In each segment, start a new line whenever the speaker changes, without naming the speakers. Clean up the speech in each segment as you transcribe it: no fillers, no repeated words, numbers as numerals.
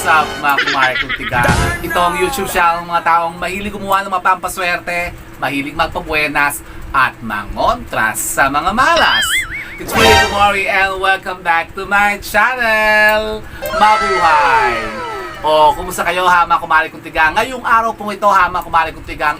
up mga kumare kong tiga? Ito ang YouTube channel ng mga taong mahilig gumawa ng mapampaswerte, mahilig magpabuenas, at mangontras sa mga malas. It's me, Kumari, and welcome back to my channel! Mabuhay! O, kumusta kayo ha mga kumare kong tiga? Ngayong araw pong ito ha mga kumare kong tigang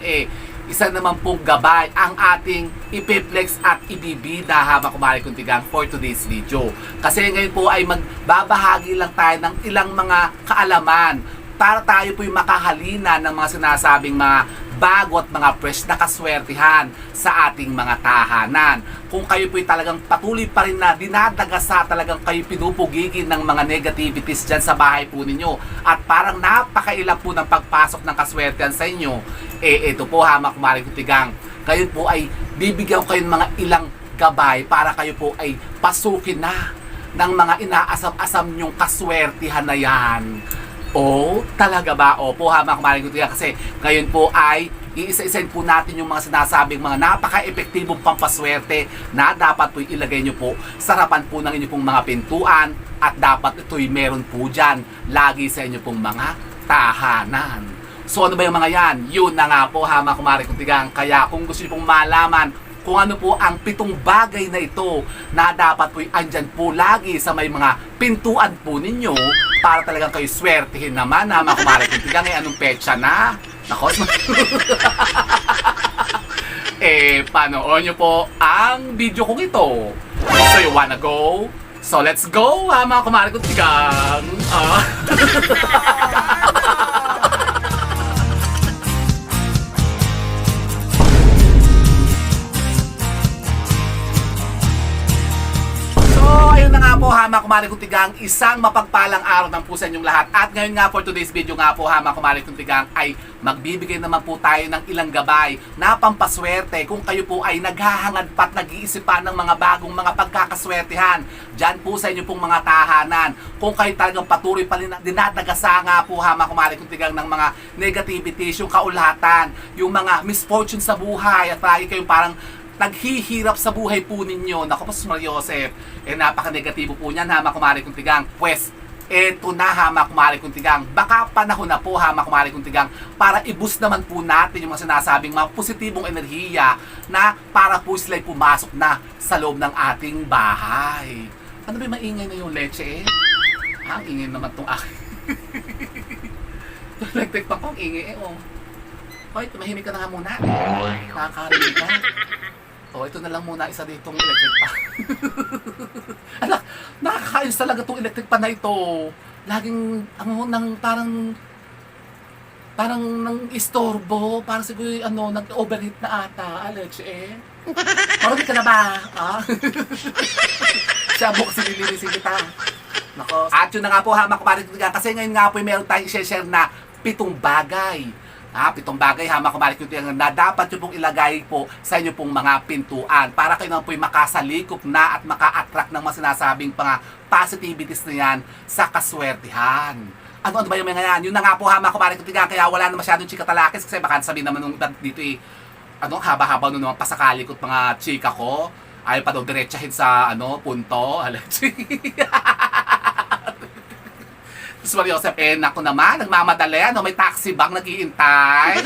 isa naman pong gabay ang ating ipiplex at ibibida ha mga kumare kong tigang for today's video. Kasi ngayon po ay magbabahagi lang tayo ng ilang mga kaalaman para tayo po'y makahalina ng mga sinasabing mga bago at mga fresh na kaswertihan sa ating mga tahanan. Kung kayo po'y talagang patuloy pa rin na dinadagasa, talagang kayo pinupugigin ng mga negativities dyan sa bahay po ninyo at parang napakailang po ng pagpasok ng kaswertihan sa inyo, ito po ha mga kumare kong tigang, kayo po ay bibigyan ko kayo ng mga ilang gabay para kayo po ay pasukin na ng mga inaasam-asam nyong kaswertihan na yan. O, talaga ba? Opo ha mga kumare kong tigang, kasi ngayon po ay iisa-isain po natin yung mga sinasabing mga napaka-epektibong pampaswerte na dapat po ilagay nyo po sa harapan po ng inyong pong mga pintuan at dapat ito'y meron po dyan lagi sa inyong pong mga tahanan. So ano ba yung mga yan? Yun na nga po ha mga kumare kong tigang. Kaya kung gusto nyo pong malaman kung ano po ang 7 bagay na ito na dapat po andyan po lagi sa may mga pintuan po ninyo para talagang kayo swertihin naman ha mga kumare kong tigang. Anong petsa na? Nako, panoorin nyo po ang video kong ito. So you wanna go? So let's go ha mga kumare kong tigang. Ayun na nga po ha mga kumare kong tigang, isang mapagpalang araw ng po sa inyong lahat. At ngayon nga for today's video nga po ha mga kumare kong tigang ay magbibigay naman po tayo ng ilang gabay na pampaswerte kung kayo po ay naghahangad pa't nag-iisipan ng mga bagong mga pagkakaswertihan dyan po sa inyong pong mga tahanan. Kung kayo talagang patuloy pa rin dinadagasa nga po ha mga kumare kong tigang ng mga negativities, yung kaulatan, yung mga misfortune sa buhay at lagi kayong parang naghihirap sa buhay po ninyo. Naku po, Maria Joseph, napaka-negatibo po niyan ha mga kumare kong tigang. Pues, eto na ha mga kumare kong tigang. Baka panahon na po ha mga kumare kong tigang para i-boost naman po natin yung mga sinasabing mga positibong enerhiya na para po sila'y pumasok na sa loob ng ating bahay. Ano ba yung maingay na yung leche Ang ingay naman tong akin. Electric pa ko, ang ingay Hoy, tumahimik ka na nga muna. Nakakarinig ka. Ito na lang muna, isa ditong electric pan. Anak, nakakayos talaga itong electric pan na ito. Laging, parang nang istorbo, parang siguro, nag-overheat na ata, Marami ka na ba? Siya mo kasi nililisin kita. Nako. At yun na nga po ha, mga kumare, kasi ngayon nga po meron tayong i-share na 7 bagay. 7 bagay ha mga kumare kong tigang na dapat nyo pong ilagay po sa inyo pong mga pintuan para kayo naman po'y makasalikop na at maka-attract ng mga sinasabing mga positivities na yan sa kaswertihan. Ano ba yung mga yan? Yun na nga po ha mga kumare kong tigang, kaya wala na masyadong chika talakis kasi baka sabihin naman nung dito haba-haba nung pasakalikot mga chika ko ayaw pa daw diretsahin sa punto. Tapos Maria Joseph, naku naman, nagmamadali, may taxi bang nag-iintay?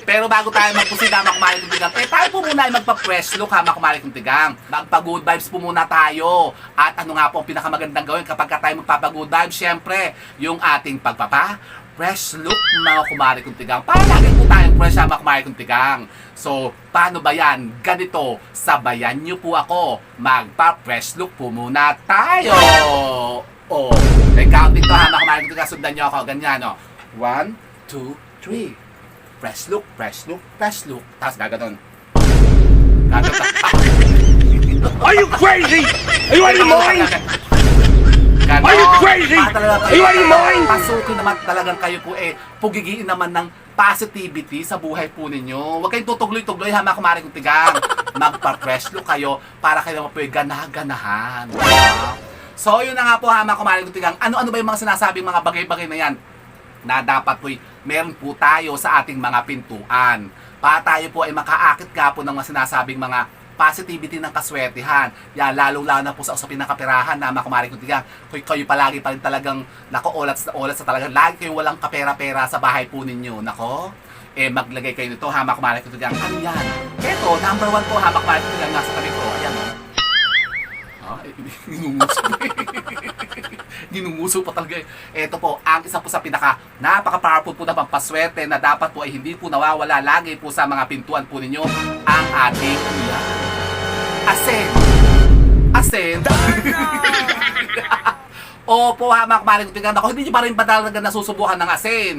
Pero bago tayo magpusida, mga kumare kong tigang, tayo po muna ay magpa-fresh look ha, mga kumare kong tigang. Magpa-good vibes po muna tayo. At ano nga po ang pinakamagandang gawin kapag tayo magpapa-good vibes? Siyempre, yung ating fresh look, mga kumare kong tigang. Para lagi po tayong fresh ha, mga kumare kong tigang. So, paano ba yan? Ganito, sabayan nyo po ako. Magpa-fresh look po muna tayo. May counting to ha, mga kumare kong tigang. Sundan nyo ako, ganyan 1, 2, 3. Fresh look, fresh look, fresh look. Tapos gaganon.
Are you crazy? Are you out of your mind? Are you crazy? Are you out of your mind?
Pasukin naman talagang kayo po pugigiin naman ng positivity sa buhay po ninyo. Huwag kayong tutugloy-tugloy ha mga kumare kong tigang. Magpa-fresh look kayo para kayo naman po ganah-ganahan. So yun na nga po ha mga kumare kong tigang. Ano-ano ba yung mga sinasabing mga bagay-bagay na yan na dapat po'y meron po tayo sa ating mga pintuan para tayo po ay makaakit nga po ng mga sinasabing mga positivity ng kaswertihan. Yan, lalong-lalo na po sa usapin ng kaperahan na mga kumari kong tigang. Kayo palagi pa rin talagang, nako, olat sa talagang, lagi kayong walang kapera-pera sa bahay po ninyo. Nako, maglagay kayo nito, ha, mga kumari kong tigang. Ano yan? Ito, number 1 po, ha, mga kumari kong tigang, nasa tabi ko. Ayan, ginunguso. Ginunguso pa talaga. Ito po, ang isa po sa pinaka napaka-powerful po na pampaswerte na dapat po ay hindi po nawawala lagi po sa mga pintuan po ninyo, ang ating asin. Asin. Opo, ha, mga kumaring tingnan ako, hindi nyo pa rin ba talaga nasusubukan ng asin?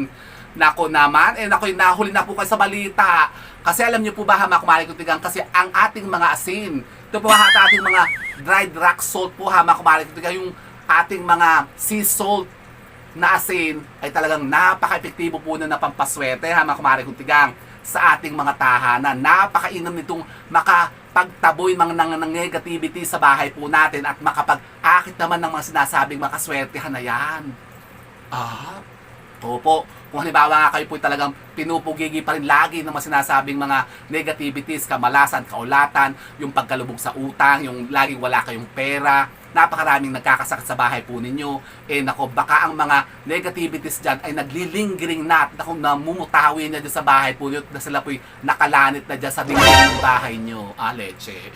Nako naman, nako, nahuli na po kayo sa balita. Kasi alam nyo po ba, ha, mga kumaring tingnan, kasi ang ating mga asin, ito po ha, ating mga dried rock salt po, ha, mga kumaring tingnan, yung ating mga sea salt na asin ay talagang napaka-epektibo po na pampaswerte, ha, mga kumaring tigang, sa ating mga tahanan. Napakainam nitong makapagtaboy ng negativity sa bahay po natin at makapag-akit naman ng mga sinasabing makaswertehan na yan. Opo. Kung halimbawa nga kayo po talagang pinupugigi pa rin lagi ng mga sinasabing mga negativities, kamalasan, kaulatan, yung pagkalubog sa utang, yung laging wala kayong pera, napakaraming nagkakasakit sa bahay po ninyo. Nako, baka ang mga negativities dyan ay naglilingering na, nako, namumutawin na dyan sa bahay po nyo, na sila po'y nakalanit na dyan sa dingding ng bahay nyo. Leche.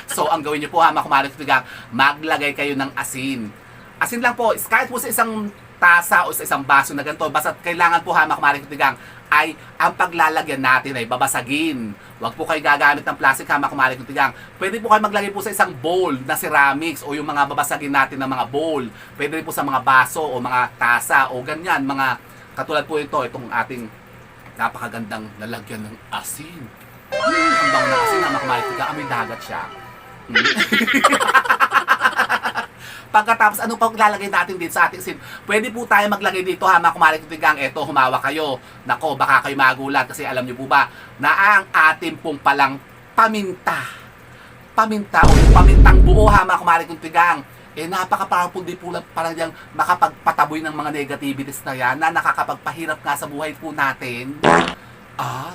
So, ang gawin nyo po, ha, mga kumaring tigang, maglagay kayo ng asin. Asin lang po, kahit po sa isang tasa o sa isang baso na ganito, basta kailangan po, ha, mga kumaring tigang, ay ang paglalagyan natin ay babasagin. Huwag po kayo gagamit ng plastic, ha, mga kumaring tigang. Pwede po kayo maglagay po sa isang bowl na ceramics o yung mga babasagin natin ng mga bowl. Pwede rin po sa mga baso o mga tasa o ganyan, mga katulad po itong ating napakagandang lalagyan ng asin. Ang bango ng asin, ha, mga kumaring tigang, amoy dagat siya. Pagkatapos, ano pa lalagay natin dito sa ating asin? Pwede po tayo maglagay dito, ha, mga kumaring tigang. Eto, humawa kayo. Nako, baka kayo magulat kasi alam nyo po ba na ang ating pong palang paminta o yung pamintang buo, ha, mga kumaring tigang, napaka-powerful din po parang diyang makapagpataboy ng mga negativities na yan na nakakapagpahirap nga sa buhay po natin.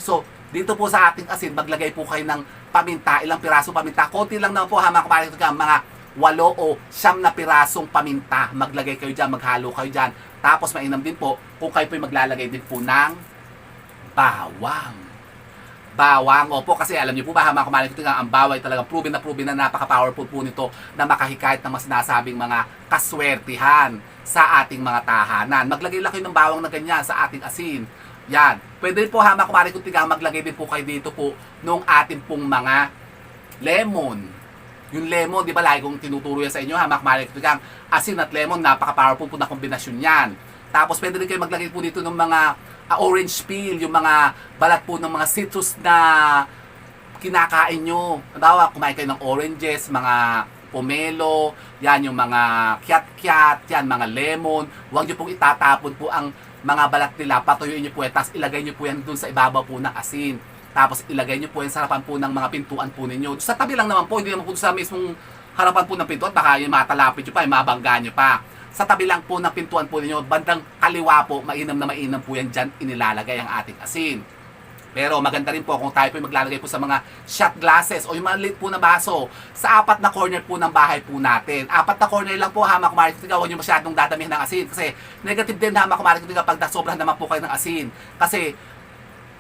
So, dito po sa ating asin, maglagay po kayo ng paminta. Ilang piraso paminta? Konti lang naman po, ha, mga kumaring tigang, mga 8 o 9 na pirasong paminta. Maglagay kayo dyan, maghalo kayo dyan. Tapos mainam din po kung kayo po maglalagay din po ng bawang. Bawang, opo, kasi alam niyo po ba, mga kumaring tigang, ang bawang ay talagang proven na napaka-powerful po nito na makahikayat ng mas sinasabing mga kaswertihan sa ating mga tahanan. Maglagay lang kayo ng bawang na ganyan sa ating asin. Yan. Pwede rin po, ha, mga kumaring tigang, maglagay din po kayo dito po nung ating pong mga lemon. Yung lemon, di ba, lagi kong tinuturo yan sa inyo, ha, mga kumaring tigang, asin at lemon, napaka-powerful po na kombinasyon yan. Tapos pwede rin kayo maglagay po dito ng mga orange peel, yung mga balat po ng mga citrus na kinakain nyo. Halimbawa, kumain kayo ng oranges, mga pomelo, yan yung mga kiat-kiat, yan, mga lemon. Huwag nyo pong itatapon po ang mga balat nila, patuyuin nyo po yan, tapos ilagay nyo po yan dun sa ibabaw po ng asin. Tapos ilagay nyo po yan sa harapan po ng mga pintuan po ninyo. Sa tabi lang naman po, hindi naman po sa mismong harapan po ng pintuan, baka yung matalapit nyo pa, yung mabangga nyo pa. Sa tabi lang po ng pintuan po ninyo, bandang kaliwa po, mainam na mainam po yan dyan, inilalagay ang ating asin. Pero maganda rin po kung tayo po maglalagay po sa mga shot glasses o yung mga liit po na baso sa 4 na corner po ng bahay po natin. 4 na corner lang po, ha, mga kumaring tigang, huwag nyo masyadong dadamihan ng asin. Kasi negative din, ha, mga kumaring tigang, pag nasobrahan naman po kayo ng asin. Kasi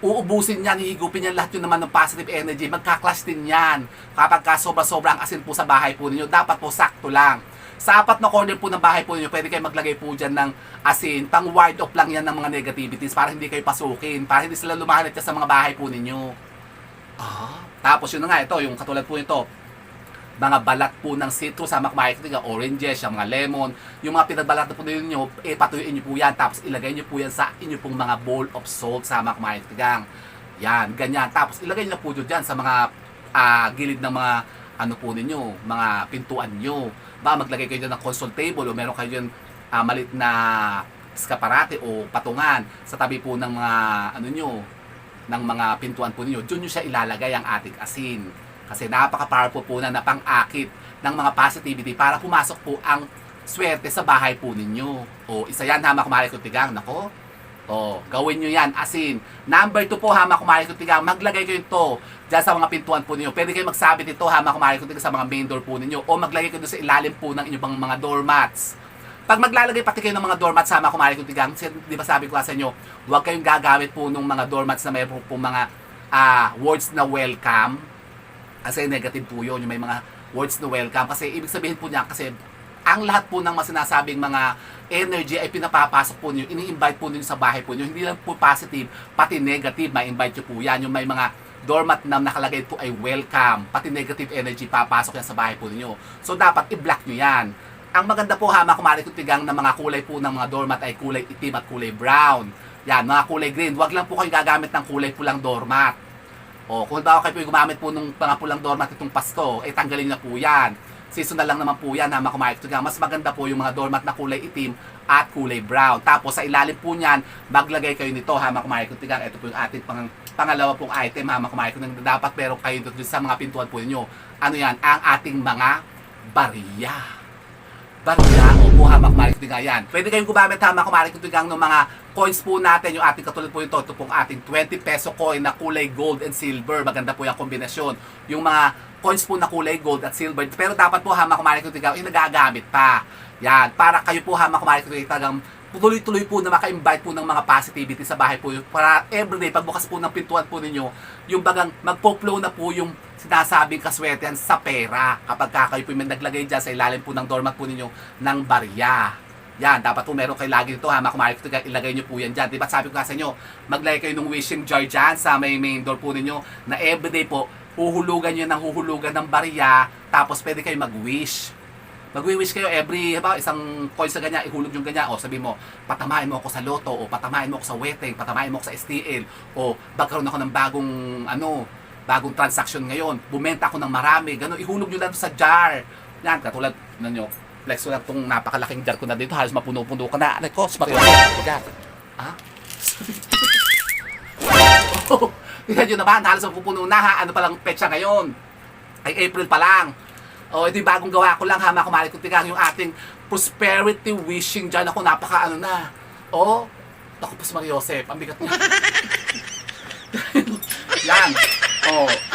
uubusin yan, hihigupin yan lahat yun naman ng positive energy. Magka-clash din yan. Kapag sobra-sobra ang asin po sa bahay po ninyo, dapat po sakto lang. Sa 4 na corner po ng bahay po ninyo, pwede kayo maglagay po dyan ng asin. Pang ward off lang yan ng mga negativities para hindi kayo pasukin, para hindi sila lumahanap sa mga bahay po ninyo. Tapos yun na nga, ito, yung katulad po nito, mga balat po ng citrus, sa mga oranges, yung mga lemon, yung mga pinagbalat na po ninyo, patuyuin nyo po yan, tapos ilagay nyo po yan sa inyo pong mga bowl of salt sa mga kumahitigang. Yan, ganyan. Tapos ilagay nyo po dyan sa mga gilid ng mga ano po ninyo, mga pintuan nyo. Ba, maglagay kayo dyan ng console table o meron kayo dyan malit na eskaparate o patungan sa tabi po ng mga ano nyo, ng mga pintuan po ninyo. Doon nyo siya ilalagay ang ating asin. Kasi napaka-powerful po na napang-akit ng mga positivity para pumasok po ang swerte sa bahay po ninyo. O isa yan, ha, mga kumaring tigang. Nako, Gawin nyo yan. As in, number 2 po, ha, mga kumari kong tigang, maglagay kayo ito dyan sa mga pintuan po ninyo. Pwede kayo magsabit ito, ha, mga kumari kong tigang, sa mga main door po ninyo. O maglagay kayo doon sa ilalim po ng inyong mga doormats. Pag maglalagay pati kayo ng mga doormats, ha, mga kumari kong tigang, di ba sabi ko sa inyo, huwag kayong gagamit po ng mga doormats na may po mga words na welcome. Kasi negative po yun, yung may mga words na welcome. Kasi ibig sabihin po niya, kasi ang lahat po ng masinasabing mga energy ay pinapapasok po niyo, ini-invite po niyo sa bahay po niyo. Hindi lang po positive, pati negative, ma-invite niyo po yan. Yung may mga doormat na nakalagay po ay welcome, pati negative energy papasok yan sa bahay po niyo. So dapat i-block niyo yan. Ang maganda po, ha, mga kumari kong tigang, na mga kulay po ng mga doormat ay kulay itim at kulay brown. Yan, mga kulay green. Huwag lang po kayo gagamit ng kulay pulang doormat. Kung bawa kayo po gumamit po ng mga pulang doormat itong Pasko, tanggalin na po yan. Seasonal lang naman po yan, ha, mga kumari kong tigang. Mas maganda po yung mga doormat na kulay itim at kulay brown. Tapos sa ilalim po niyan, maglagay kayo nito, ha, mga kumari kong tigang. Ito po yung ating pangalawa pong item, ha, mga kumari kong tigang. Dapat meron kayo dito sa mga pintuan po ninyo. Ano yan? Ang ating mga barya. Opo, ha, mga kumari kong tigang yan. Pwede kayong gumamit, ha, mga kumari kong tigang, ng mga coins po natin, yung ating katulad po ito pong ating 20 peso coin na kulay gold and silver. Maganda po yung kombinasyon. Yung mga coins po na kulay gold at silver. Pero dapat po, ha, mga kumari kong tigang, nagagamit pa. Yan, para kayo po, ha, mga kumari kong tigang, tuloy-tuloy po na maka-invite po ng mga positivity sa bahay po. Para everyday, pagbukas po ng pintuan po ninyo, yung bagang magpo-flow na po yung sinasabing kaswertehan sa pera. Kapag kayo po yung naglagay dyan sa ilalim po ng doormat po ninyo ng barya. Yan, dapat po meron kayo lagi dito, ha, mga kumari kong tigang, ilagay nyo po yan dyan. Diba sabi ko sa inyo, maglagay kayo ng wishing jar dyan sa main door po ninyo, na everyday po, huhulugan nyo ng huhulugan ng barya, tapos pwede kayo mag-wish. Mag-wish kayo every, isang coin sa ganyan, ihulog yung ganyan. O sabi mo, patamain mo ako sa loto, o patamain mo ako sa wedding, patamain mo ako sa STL, o magkaroon ako ng bagong transaction ngayon, bumenta ako ng marami, gano'n, ihulog nyo lang sa jar. Yan, katulad nyo, flex ko lang itong napakalaking jar ko na dito, halos mapuno-puno ka na. Aray ko, Mario, jar. Ha? Tingnan nyo naman, halos mapupuno na, ha? Ano palang petsa ngayon? Ay April pa lang. Ito bagong gawa ko lang, ha, mga kumari kong tigang, yung ating prosperity wishing dyan. Ako, napaka ano na. Ako po si Mario Joseph, ang bigat niya. Yan.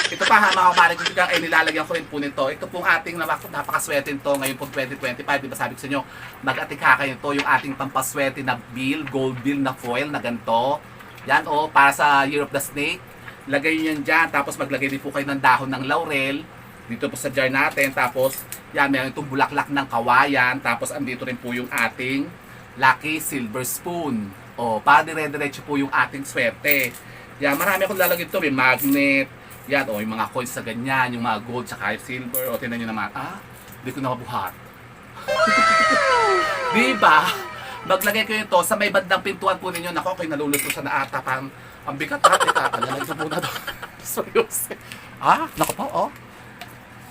Ito pa, ha, mga kumari kong tigang, nilalagyan ko rin po nito. Ito pong ating napakaswerte nito ngayon po 2025. Di ba sabi ko sa inyo, mag-atika kayo ito, yung ating pampaswerte na bill, gold bill na foil na ganito. Yan, para sa Year of the Snake. Lagay nyo yan dyan, tapos maglagay din po kayo ng dahon ng laurel dito po sa jar natin. Tapos yan, meron itong bulaklak ng kawayan. Tapos andito rin po yung ating lucky silver spoon, para dire-diretso po yung ating swerte. Yan, marami akong lalagay ito, may magnet, yan, yung mga coins sa ganyan, yung mga gold tsaka silver. Tingnan nyo naman, hindi ko na mabuhat. Diba? Maglagay ko ito sa may bandang pintuan po ninyo. Nako, ako'y naluluto sa naata, parang ang bigat natin. Lalagay ko muna doon. Seryoso. Nako po,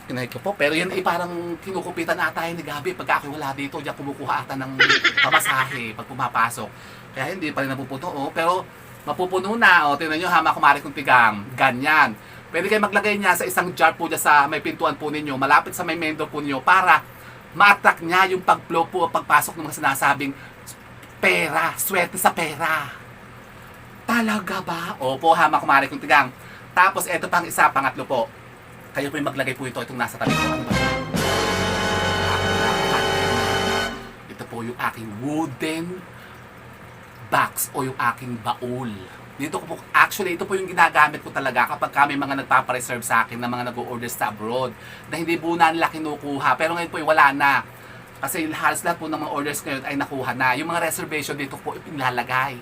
Kinahit ko po. Pero yan parang kinukupitan ata ni Gabi. Pagka ako wala dito, diyan kumukuha ata ng pamasahe pag pumapasok. Kaya hindi pa rin napupuno. Pero mapupuno na. Tingnan nyo, hama kumari kong tigang. Ganyan. Pwede kayo maglagay niya sa isang jar po dyan sa may pintuan po ninyo. Malapit sa may main door po ninyo para ma-attract niya yung pag-flow po o pagpasok ng mga sinasabing pera. Swerte sa pera. Talaga ba? Opo, hama kumari kong tigang. Tapos eto pang isa, pangatlo po. Kayo po yung maglagay po ito, itong nasa tabi ko. Ito po yung aking wooden box o yung aking baul. Dito ko po, actually, ito po yung ginagamit ko talaga kapag kami mga nagpapareserve sa akin na mga nag-o-order sa abroad. Na hindi po na nila kinukuha. Pero ngayon po wala na. Kasi halos lahat po ng mga orders ngayon ay nakuha na. Yung mga reservation dito po ipinlalagay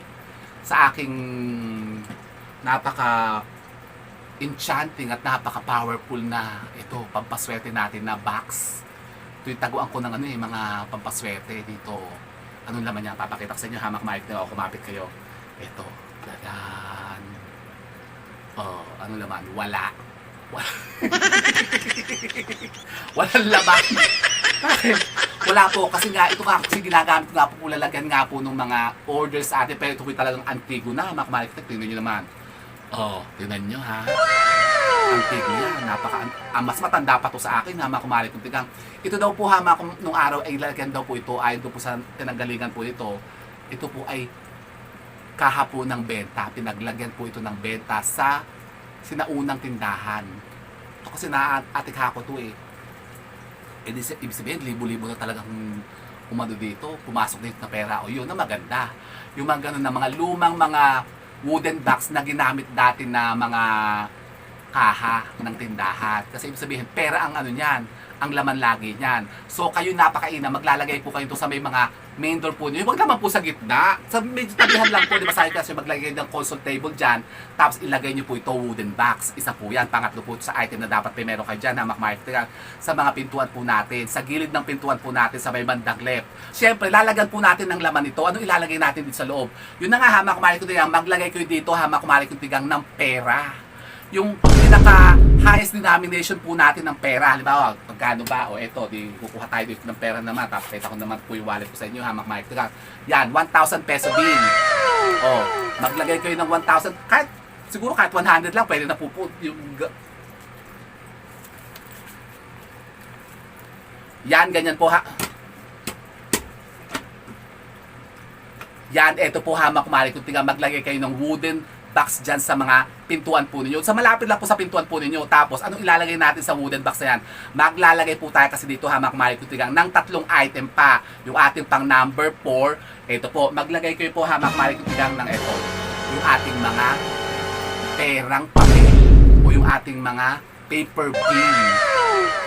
sa aking enchanting at napaka-powerful na ito, pampaswerte natin na box. Ito yung taguan ko ng mga pampaswerte dito. Anong laman niya? Papakita ko sa inyo, hamak mic na ako, kumapit kayo. Ito, lagan. Anong laman? Wala. Walang laman. Wala po, kasi nga, ito nga kasi ginagamit ko nga po, lalagyan nga po ng mga orders sa atin, pero ito po talagang antigo na, hamak mic, tingnan nyo naman. Tingnan nyo, ha. Antigo yan. Mas matanda pa to sa akin, hama kumari kong tigang. Ito daw po, hama nung araw ay lalagyan daw po ito, ayon po sa tinanggalingan po ito. Ito po ay kaha po ng benta. Pinaglagyan po ito ng benta sa sinaunang tindahan. Ito kasi naatikha ko to eh. Ibig sabihin, libo-libo na talagang umano dito, pumasok dito na pera. O yun na maganda. Yung mga ganun na mga lumang mga wooden box na ginamit dati na mga kaha ng tindahan. Kasi ibig sabihin, pera ang ano niyan, ang laman lagi niyan. So kayo napakaina, maglalagay po kayo ito sa may mga main door po niyo. Huwag naman po sa gitna. Sa medyo tabihan lang po, di ba, sabi kasi maglagay ng console table dyan, tapos ilagay niyo po ito wooden box. Isa po yan. Pangatlo po sa item na dapat may meron kayo dyan, hamak marketing sa mga pintuan po natin. Sa gilid ng pintuan po natin, sa may bandang left. Siyempre, lalagyan po natin ng laman ito. Ano ilalagay natin dito sa loob? Yun na nga, hamak marketing, maglagay kayo dito, hamak marketing ng pera. Yung pinaka highest denomination po natin ng pera. Halimbawa, magkano ba? O eto, di kukuha tayo dito ng pera naman. Tapos kita ko naman po yung wallet ko sa inyo, hamak marketing. Yan, 1,000 peso din. O, maglagay kayo ng 1,000. Kahit, siguro kahit 100 lang, pwede na po yung... Yan, ganyan po ha. Yan, eto po hamak marketing. Maglagay kayo ng wooden box dyan sa mga pintuan po ninyo. Sa malapit lang po sa pintuan po ninyo. Tapos, anong ilalagay natin sa wooden box na yan? Maglalagay po tayo kasi dito hamak marketing ng tatlong item pa. Yung ating pang number 4. Ito po, maglagay kayo po hamak marketing ng ito. Yung ating mga perang papel. O yung ating mga paper bin.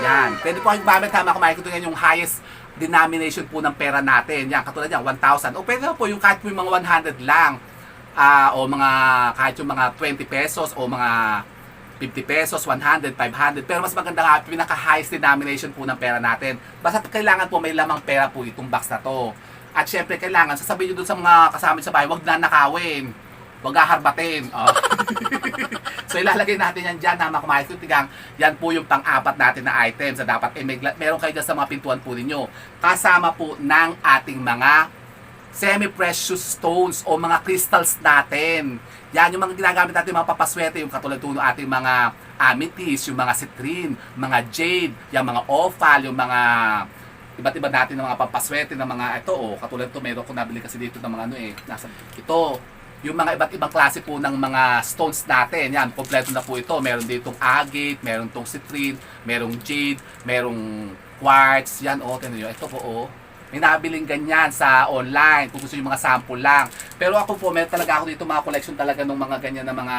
Yan. Pwede po kayong gamit hamak marketing yung highest denomination po ng pera natin. Yan, katulad yan, 1,000. O pwede po yung kahit po yung mga 100 lang. O mga kahit yung mga 20 pesos o mga 50 pesos, 100, 500. Pero mas maganda nga, pinaka-highest denomination po ng pera natin. Basta kailangan po may lamang pera po itong box na to. At syempre kailangan, sasabihin nyo dun sa mga kasama sa bahay, huwag na nakawin. Huwag haharbatin. So ilalagay natin yan dyan, hamak marketing. Yan po yung pang-apat natin na items na dapat meron kayo dyan sa mga pintuan po ninyo. Kasama po ng ating mga semi-precious stones o mga crystals natin. Yan yung mga ginagamit natin, mga papaswerte, yung katulad po ng ating mga amethyst, yung mga citrine, mga jade, yung mga opal, yung mga iba't iba natin ng mga papaswerte ng mga ito. Katulad ito, meron ko nabili kasi dito ng mga ano nasa ito. Yung mga iba't ibang klase po ng mga stones natin. Yan, kompleto na po ito. Meron ditong agate, meron tong citrine, merong jade, merong quartz. Yan, tingnan nyo. Ito po, may nabiling ganyan sa online kung gusto yung mga sample lang. Pero ako po, meron talaga ako dito mga collection talaga ng mga ganyan na mga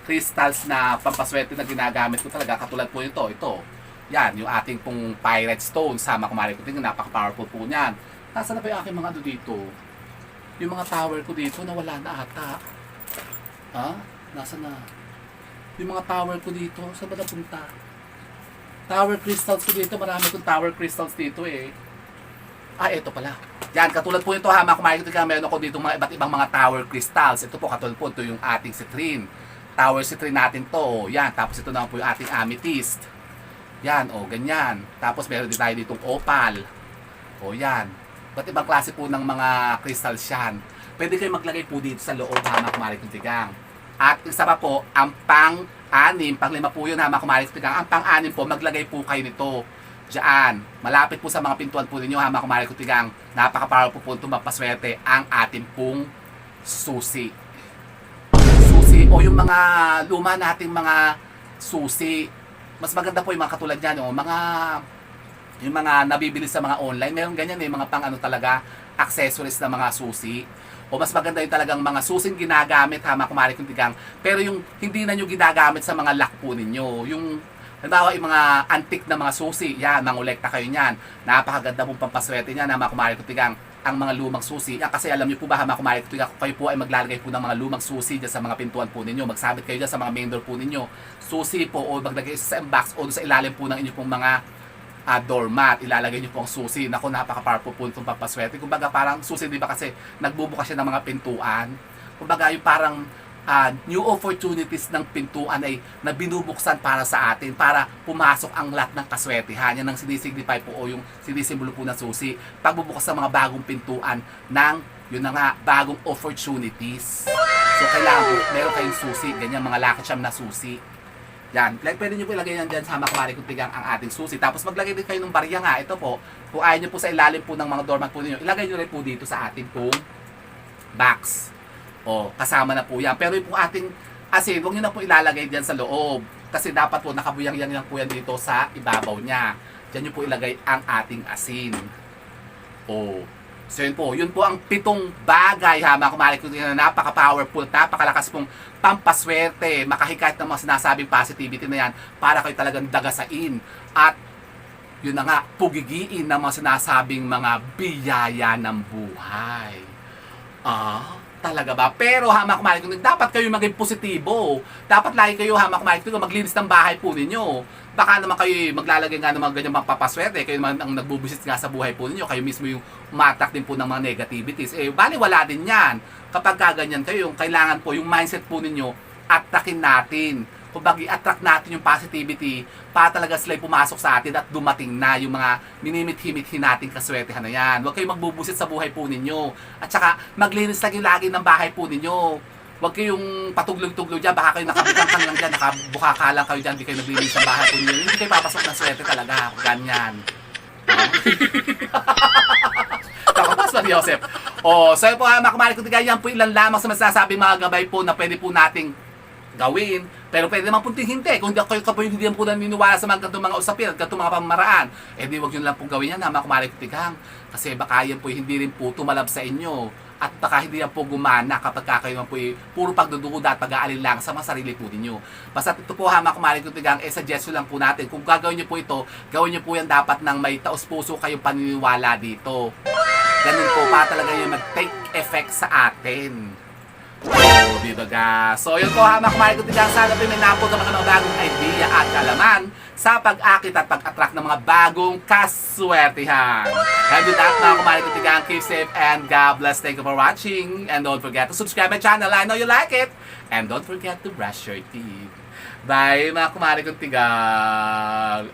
crystals na pampaswerte na ginagamit ko talaga. Katulad po ito. Yan, yung ating pong pirate stone. Sama kumari ko tingnan, napaka-powerful po niyan. Nasaan na ba yung aking mga dito? Yung mga tower ko dito, nawala na ata. Nasaan na? Yung mga tower ko dito, saan ba napunta? Tower crystals ko dito, marami kong tower crystals dito ito pala. Yan, katulad po ito hamak marketing, meron ako dito mga iba't ibang mga tower crystals. Ito po, katulad po, ito yung ating citrine. Tower citrine natin to. Yan, tapos ito naman po yung ating amethyst. Yan, ganyan. Tapos meron din tayo ditong opal. Yan. Iba't ibang klase po ng mga crystals yan. Pwede kayo maglagay po dito sa loob hamak marketing. At isa pa po, ang pang-anim, pang-lima po yun hamak marketing. Ang pang-anim po, maglagay po kayo nito diyan. Malapit po sa mga pintuan po ninyo, hamak marketing. Napaka-powerful po itong mapaswerte ang ating pong susi. Susi o yung mga luma nating mga susi. Mas maganda po yung mga katulad niyan, yung mga nabibili sa mga online. Meron ganyan mga pang talaga, accessories na mga susi. O mas maganda yung talagang mga susing ginagamit hamak marketing. Pero yung hindi na nyo ginagamit sa mga lock po ninyo. Yung halimbawa, yung mga antique na mga susi, yan, mangolekta kayo niyan. Napakaganda pong pampaswerte niyan, hamak marketing. Ang mga lumang susi. Yan, kasi alam niyo po ba, hamak marketing, kayo po ay maglalagay po ng mga lumang susi dyan sa mga pintuan po ninyo. Magsabit kayo dyan sa mga main door po ninyo. Susi po, o maglagay sa box, o sa ilalim po ng inyo pong mga doormat. Ilalagay niyo po ang susi. Naku, napaka-powerful po itong pampaswerte. Kumbaga, parang susi, di ba kasi nagbubukas siya ng mga pintuan. Kumbaga, yung parang new opportunities ng pintuan ay na binubuksan para sa atin para pumasok ang lahat ng kaswertihan. Yan ang sinisignify po o yung sinisimbolo po ng susi. Pagbubukas ng mga bagong pintuan ng, yun na nga, bagong opportunities. So kailangan po, meron kayong susi, ganyan mga lucky charm na susi. Yan, pwede nyo po ilagay yan dyan sa hamak marketing ang ating susi. Tapos maglagay din kayo ng barya nga. Ito po, kung ayaw nyo po sa ilalim po ng mga doormat po ninyo, ilagay nyo rin po dito sa ating pong box. O, kasama na po yan. Pero yung po ating asin, huwag nyo na po ilalagay diyan sa loob. Kasi dapat po nakabuyang-yang po yan dito sa ibabaw niya. Diyan nyo po ilagay ang ating asin. O, so yun po ang 7 bagay ha, mga kumari ko na napaka-powerful, napakalakas pong pampaswerte, makahikayat ng mga sinasabing positivity na yan para kayo talagang dagasain. At yun na nga, pugigiin ng mga sinasabing mga biyaya ng buhay. Talaga ba? Pero ha, mga kumari ko, dapat kayo maging positibo. Dapat lagi kayo ha, mga kumari ko, maglinis ng bahay po ninyo. Baka naman kayo maglalagay nga ng mga ganyan mga papaswerte, kayo naman ang nagbubisit nga sa buhay po ninyo, kayo mismo yung umatak din po ng mga negativities. Bali wala din yan. Kapag kaganyan kayo, yung kailangan po yung mindset po ninyo, atakin natin. Kung i-attract natin yung positivity, para talaga sila'y pumasok sa atin at dumating na yung mga minimit-himit nating kaswertehan na yan. Huwag kayong magbubusit sa buhay po ninyo. At saka, maglinis lagi ng bahay po ninyo. Huwag kayong patuglog-tuglog dyan, baka kayo nakabukang lang dyan, nakabuka lang kayo dyan, hindi kayo naglinis sa bahay po ninyo. Hindi kayo papasok ng swerte talaga. Ganyan. Tapos pa ni Joseph. So yun po mga kumari ko, yan po ilan lamang sa masasabing mga gabay po na pwede po nating gawin, pero pwede naman punting hindi. Kung kayo hindi po naniniwala sa mga ganitong mga usapin at ganitong mga pamamaraan, di wag nyo lang po gawin yan ha, mga kumalikutigang. Kasi baka yan po hindi rin po tumalab sa inyo at baka hindi yan po gumana kapag kayo po puro pagdududa at pag-aalin lang sa mga sarili po ninyo. Basta ito po ha, mga kumalikutigang, suggestion lang po natin. Kung gagawin nyo po ito, gawin nyo po yan dapat ng may taos-puso kayong paniniwala dito. Ganun po pa talaga yung mag-take effect sa atin. Diba ga? So yun po ha, mga kumain ko tigang, sana po may napod ng mga bagong idea at kalaman sa pag-akit at pag-attract ng mga bagong kaswertihan. And with that, mga kumain ko tigang, keep safe and God bless. Thank you for watching. And don't forget to subscribe my channel. I know you like it. And don't forget to brush your teeth. Bye mga kumain ko tigang.